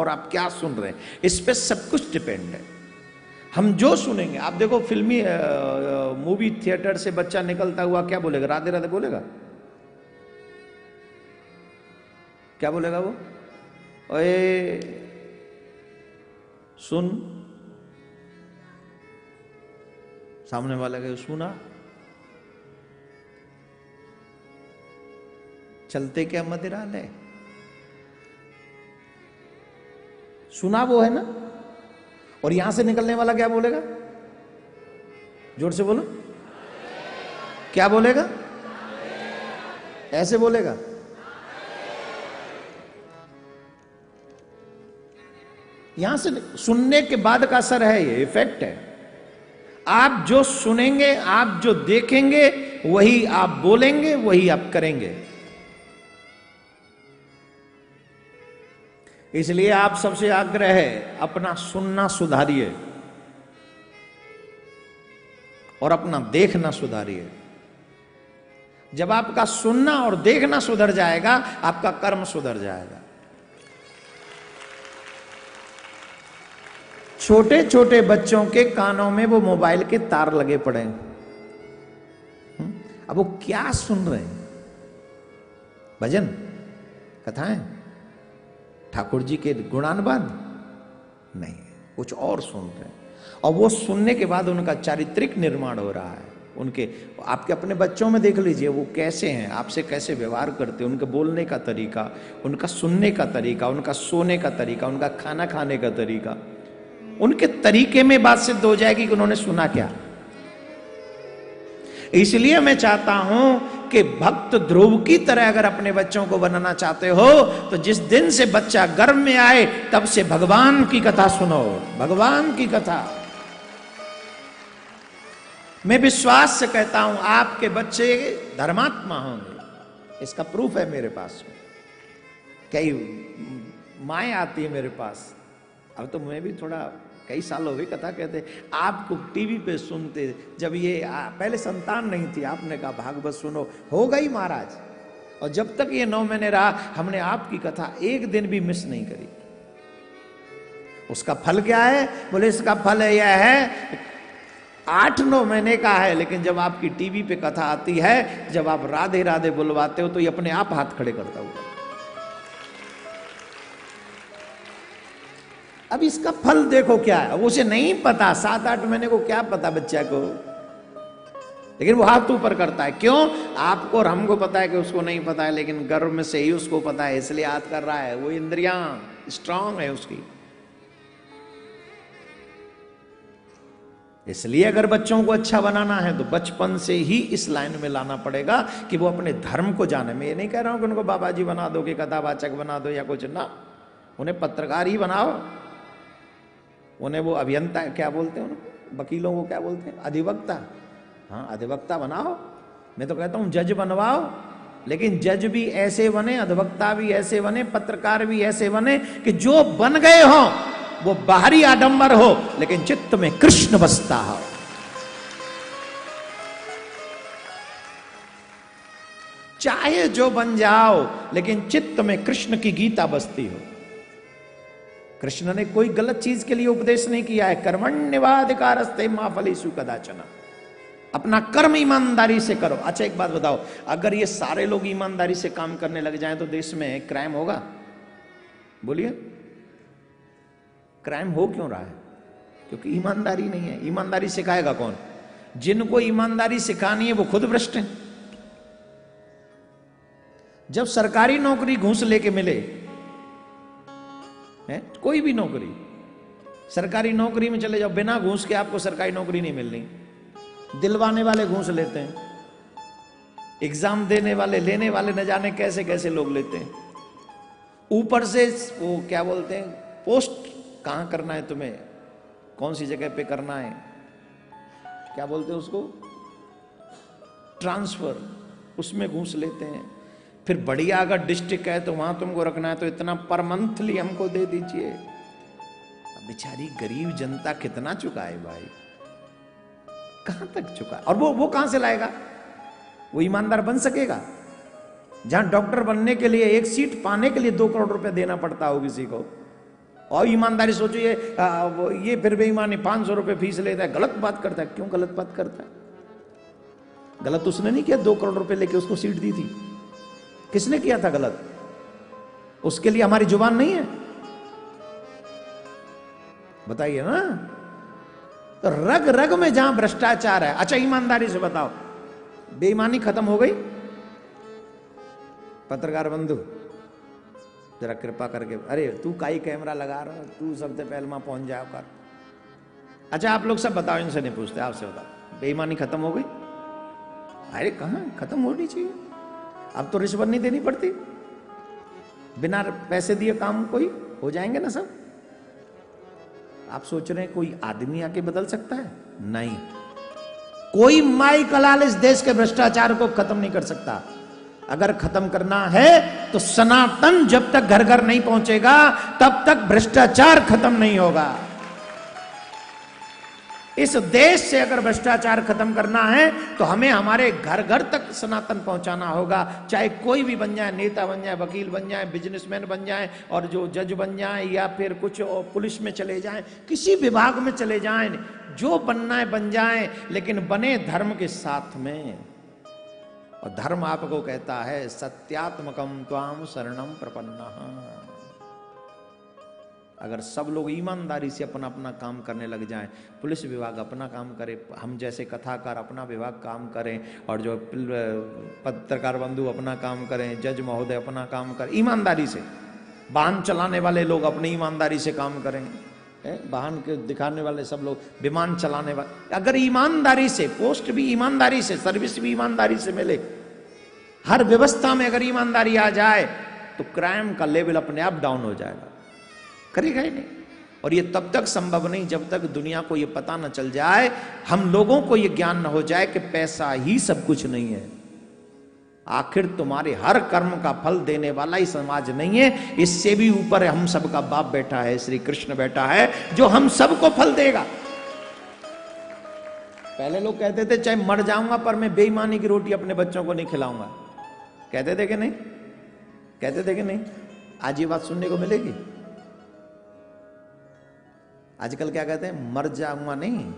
और आप क्या सुन रहे हैं, इस पे सब कुछ डिपेंड है। हम जो सुनेंगे, आप देखो फिल्मी मूवी थिएटर से बच्चा निकलता हुआ क्या बोलेगा? राधे राधे बोलेगा? क्या बोलेगा वो? ओए सुन, सामने वाला के सुना, चलते क्या मदिरालय, सुना वो है ना। और यहां से निकलने वाला क्या बोलेगा? जोर से बोलो, क्या बोलेगा? ऐसे बोलेगा। यहां से सुनने के बाद का असर है, ये इफेक्ट है। आप जो सुनेंगे, आप जो देखेंगे, वही आप बोलेंगे, वही आप करेंगे। इसलिए आप सबसे आग्रह है, अपना सुनना सुधारिए और अपना देखना सुधारिए। जब आपका सुनना और देखना सुधर जाएगा, आपका कर्म सुधर जाएगा। छोटे छोटे बच्चों के कानों में वो मोबाइल के तार लगे पड़े हैं। अब वो क्या सुन रहे हैं? भजन, कथाएं, ठाकुर जी के गुणानुवाद? नहीं, कुछ और सुन रहे हैं। और वो सुनने के बाद उनका चारित्रिक निर्माण हो रहा है। उनके, आपके अपने बच्चों में देख लीजिए वो कैसे हैं, आपसे कैसे व्यवहार करते हैं, उनके बोलने का तरीका, उनका सुनने का तरीका, उनका सोने का तरीका, उनका खाना खाने का तरीका, उनके तरीके में बात सिद्ध हो जाएगी कि उन्होंने सुना क्या। इसलिए मैं चाहता हूं कि भक्त ध्रुव की तरह अगर अपने बच्चों को बनाना चाहते हो, तो जिस दिन से बच्चा गर्भ में आए तब से भगवान की कथा सुनो, भगवान की कथा। मैं विश्वास से कहता हूं आपके बच्चे धर्मात्मा होंगे। इसका प्रूफ है मेरे पास में। कई माएँ आती है मेरे पास, अब तो मैं भी थोड़ा कई साल हो गए कथा कहते, आपको टीवी पे सुनते, जब ये पहले संतान नहीं थी, आपने कहा भागवत सुनो, हो गई महाराज। और जब तक ये 9 महीने रहा, हमने आपकी कथा एक दिन भी मिस नहीं करी। उसका फल क्या है? बोले इसका फल है, यह है 8-9 महीने का है, लेकिन जब आपकी टीवी पे कथा आती है, जब आप राधे राधे बुलवाते हो, तो ये अपने आप हाथ खड़े करता हुआ। अब इसका फल देखो क्या है। उसे नहीं पता, 7-8 महीने को क्या पता बच्चा को, लेकिन वो हाथ ऊपर करता है। क्यों? आपको और हमको पता है कि उसको नहीं पता है, लेकिन गर्भ में से ही उसको पता है, इसलिए हाथ कर रहा है। वो इंद्रियां स्ट्रांग है उसकी। इसलिए अगर बच्चों को अच्छा बनाना है तो बचपन से ही इस लाइन में लाना पड़ेगा कि वो अपने धर्म को जाने। मैं ये नहीं कह रहा हूं कि उनको बाबा जी बना दो, कि कथावाचक बना दो या कुछ ना, उन्हें पत्रकार ही बनाओ, उन्हें वो अभियंता क्या बोलते हैं, उनको वकीलों को क्या बोलते हैं, अधिवक्ता। हाँ, अधिवक्ता बनाओ। मैं तो कहता हूं जज बनवाओ, लेकिन जज भी ऐसे बने, अधिवक्ता भी ऐसे बने, पत्रकार भी ऐसे बने कि जो बन गए हो वो बाहरी आडंबर हो, लेकिन चित्त में कृष्ण बसता हो। चाहे जो बन जाओ, लेकिन चित्त में कृष्ण की गीता बसती हो। कृष्ण ने कोई गलत चीज के लिए उपदेश नहीं किया है। कर्मण्येवाधिकारस्ते मा फलेषु कदाचन। अपना कर्म ईमानदारी से करो। अच्छा एक बात बताओ, अगर ये सारे लोग ईमानदारी से काम करने लग जाएं तो देश में क्राइम होगा? बोलिए, क्राइम हो क्यों रहा है? क्योंकि ईमानदारी नहीं है। ईमानदारी सिखाएगा कौन? जिनको ईमानदारी सिखानी है वो खुद भ्रष्ट हैं। जब सरकारी नौकरी घूस लेके मिले है, कोई भी नौकरी, सरकारी नौकरी में चले जाओ, बिना घूस के आपको सरकारी नौकरी नहीं मिलनी। दिलवाने वाले घूस लेते हैं, एग्जाम देने वाले, लेने वाले न जाने कैसे कैसे लोग लेते हैं। ऊपर से वो क्या बोलते हैं, पोस्ट कहां करना है तुम्हें, कौन सी जगह पे करना है, क्या बोलते हैं उसको, ट्रांसफर, उसमें घूस लेते हैं। फिर बढ़िया अगर डिस्ट्रिक्ट है तो वहां तुमको रखना है तो इतना पर मंथली हमको दे दीजिए। अब बेचारी गरीब जनता कितना चुकाए भाई, कहां तक चुकाए? और वो कहां से लाएगा? वो ईमानदार बन सकेगा? जहां डॉक्टर बनने के लिए एक सीट पाने के लिए 2 करोड़ रुपए देना पड़ता हो किसी को, और ईमानदारी सोचो, ये फिर बेईमानी 500 रुपये फीस लेता है, गलत बात करता है। क्यों गलत बात करता है? गलत उसने नहीं किया, 2 करोड़ रुपए लेके उसको सीट दी थी। किसने किया था गलत? उसके लिए हमारी जुबान नहीं है? बताइए ना। तो रग रग में जहां भ्रष्टाचार है। अच्छा ईमानदारी से बताओ, बेईमानी खत्म हो गई? पत्रकार बंधु जरा कृपा करके, अरे तू काई कैमरा लगा रहा, तू सबसे पहले वहां पहुंच जाओ कर। अच्छा आप लोग सब बताओ, इनसे नहीं पूछते, आपसे बताओ, बेईमानी खत्म हो गई? अरे कहां खत्म होनी चाहिए? अब तो रिश्वत नहीं देनी पड़ती, बिना पैसे दिए काम कोई हो जाएंगे ना सब। आप सोच रहे हैं कोई आदमी आके बदल सकता है? नहीं, कोई माई कलाल इस देश के भ्रष्टाचार को खत्म नहीं कर सकता। अगर खत्म करना है तो सनातन जब तक घर घर नहीं पहुंचेगा तब तक भ्रष्टाचार खत्म नहीं होगा। इस देश से अगर भ्रष्टाचार खत्म करना है तो हमें हमारे घर घर तक सनातन पहुंचाना होगा। चाहे कोई भी बन जाए, नेता बन जाए, वकील बन जाए, बिजनेसमैन बन जाए, और जो जज बन जाए, या फिर कुछ पुलिस में चले जाएं, किसी विभाग में चले जाएं, जो बनना है बन जाएं, लेकिन बने धर्म के साथ में। और धर्म आपको कहता है सत्यात्मकम त्वाम शरणम प्रपन्नः। अगर सब लोग ईमानदारी से अपना अपना काम करने लग जाएं, पुलिस विभाग अपना काम करे, हम जैसे कथाकार अपना विभाग काम करें, और जो पत्रकार बंधु अपना काम करें, जज महोदय अपना काम करें ईमानदारी से, वाहन चलाने वाले लोग अपनी ईमानदारी से काम करें, वाहन के दिखाने वाले सब लोग, विमान चलाने वाले, अगर ईमानदारी से, पोस्ट भी ईमानदारी से, सर्विस भी ईमानदारी से मिले, हर व्यवस्था में अगर ईमानदारी आ जाए तो क्राइम का लेवल अपने आप डाउन हो जाएगा। करेगा ही नहीं। और ये तब तक संभव नहीं जब तक दुनिया को ये पता न चल जाए, हम लोगों को ये ज्ञान न हो जाए कि पैसा ही सब कुछ नहीं है। आखिर तुम्हारे हर कर्म का फल देने वाला ही समाज नहीं है, इससे भी ऊपर हम सबका बाप बैठा है, श्री कृष्ण बैठा है, जो हम सबको फल देगा। पहले लोग कहते थे चाहे मर जाऊंगा पर मैं बेईमानी की रोटी अपने बच्चों को नहीं खिलाऊंगा। कहते थे कि नहीं? कहते थे कि नहीं? आज ये बात सुनने को मिलेगी। आजकल क्या कहते हैं? मर जाऊंगा नहीं,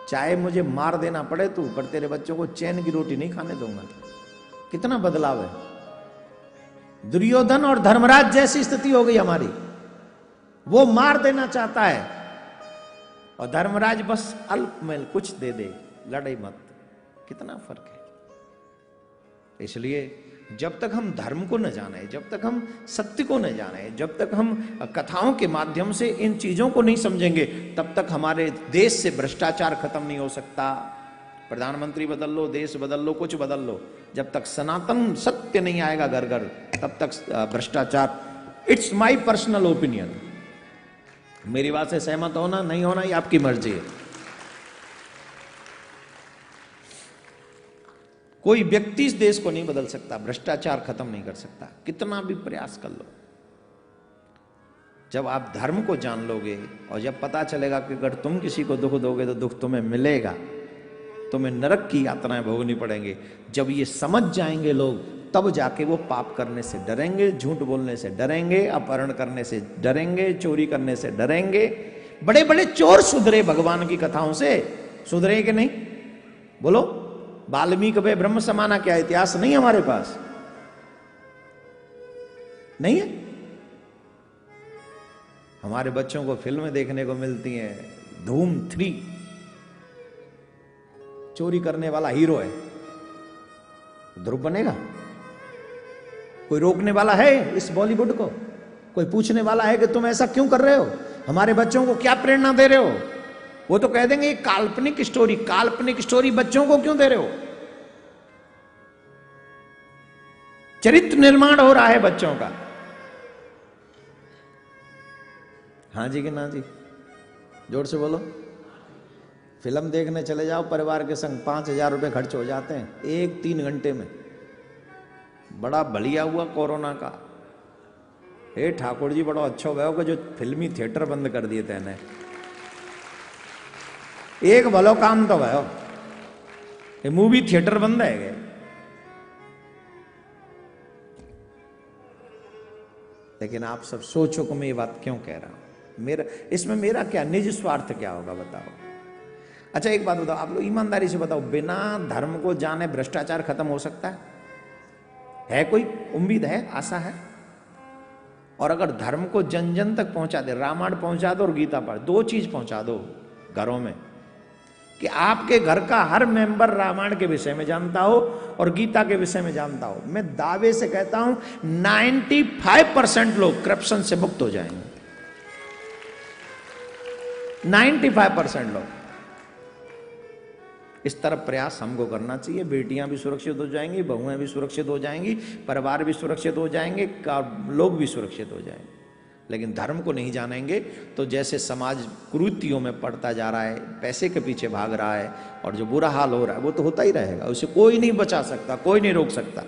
चाहे मुझे मार देना पड़े तू, पर तेरे बच्चों को चैन की रोटी नहीं खाने दूंगा। कितना बदलाव है। दुर्योधन और धर्मराज जैसी स्थिति हो गई हमारी। वो मार देना चाहता है और धर्मराज बस अल्प में कुछ दे दे, लड़े मत। कितना फर्क है। इसलिए जब तक हम धर्म को न जाने, जब तक हम सत्य को न जाने, जब तक हम कथाओं के माध्यम से इन चीजों को नहीं समझेंगे, तब तक हमारे देश से भ्रष्टाचार खत्म नहीं हो सकता। प्रधानमंत्री बदल लो, देश बदल लो, कुछ बदल लो, जब तक सनातन सत्य नहीं आएगा घर घर, तब तक भ्रष्टाचार। It's my personal opinion. मेरी बात से सहमत होना नहीं होना ये आपकी मर्जी है। कोई व्यक्ति इस देश को नहीं बदल सकता, भ्रष्टाचार खत्म नहीं कर सकता, कितना भी प्रयास कर लो। जब आप धर्म को जान लोगे और जब पता चलेगा कि अगर तुम किसी को दुख दोगे तो दुख तुम्हें मिलेगा, तुम्हें नरक की यातनाएं भोगनी पड़ेंगे, जब ये समझ जाएंगे लोग, तब जाके वो पाप करने से डरेंगे, झूठ बोलने से डरेंगे, अपहरण करने से डरेंगे, चोरी करने से डरेंगे। बड़े बड़े चोर सुधरे भगवान की कथाओं से, सुधरे कि नहीं? बोलो। वाल्मीकि वे ब्रह्म समाना क्या इतिहास नहीं हमारे पास? नहीं है? हमारे बच्चों को फिल्में देखने को मिलती हैं, धूम 3, चोरी करने वाला हीरो है, ध्रुव बनेगा? कोई रोकने वाला है इस बॉलीवुड को? कोई पूछने वाला है कि तुम ऐसा क्यों कर रहे हो? हमारे बच्चों को क्या प्रेरणा दे रहे हो? वो तो कह देंगे काल्पनिक स्टोरी। काल्पनिक स्टोरी बच्चों को क्यों दे रहे हो? चरित्र निर्माण हो रहा है बच्चों का। हाँ जी कि ना जी? जोर से बोलो। फिल्म देखने चले जाओ परिवार के संग, 5,000 रुपए खर्च हो जाते हैं एक 3 घंटे में। बड़ा बढ़िया हुआ कोरोना का। हे ठाकुर जी, बड़ा अच्छा हुआ कि जो फिल्मी थिएटर बंद कर दिए थे ने। एक भलो काम तो भयो, ये मूवी थिएटर बंद है। लेकिन आप सब सोचो कि मैं ये बात क्यों कह रहा हूं, मेरा इसमें मेरा क्या निजी स्वार्थ क्या होगा बताओ। अच्छा एक बात बताओ, आप लोग ईमानदारी से बताओ, बिना धर्म को जाने भ्रष्टाचार खत्म हो सकता है कोई उम्मीद है, आशा है? और अगर धर्म को जन जन तक पहुंचा दे, रामायण पहुंचा दो और गीता पढ़, दो चीज पहुंचा दो घरों में, कि आपके घर का हर मेंबर रामायण के विषय में जानता हो और गीता के विषय में जानता हो, मैं दावे से कहता हूं 95% लोग करप्शन से मुक्त हो जाएंगे। 95% लोग। इस तरफ प्रयास हमको करना चाहिए। बेटियां भी सुरक्षित हो जाएंगी, बहुएं भी सुरक्षित हो जाएंगी, परिवार भी सुरक्षित हो जाएंगे, लोग भी सुरक्षित हो जाएंगे। लेकिन धर्म को नहीं जानेंगे तो जैसे समाज कुरीतियों में पड़ता जा रहा है, पैसे के पीछे भाग रहा है और जो बुरा हाल हो रहा है वो तो होता ही रहेगा, उसे कोई नहीं बचा सकता, कोई नहीं रोक सकता।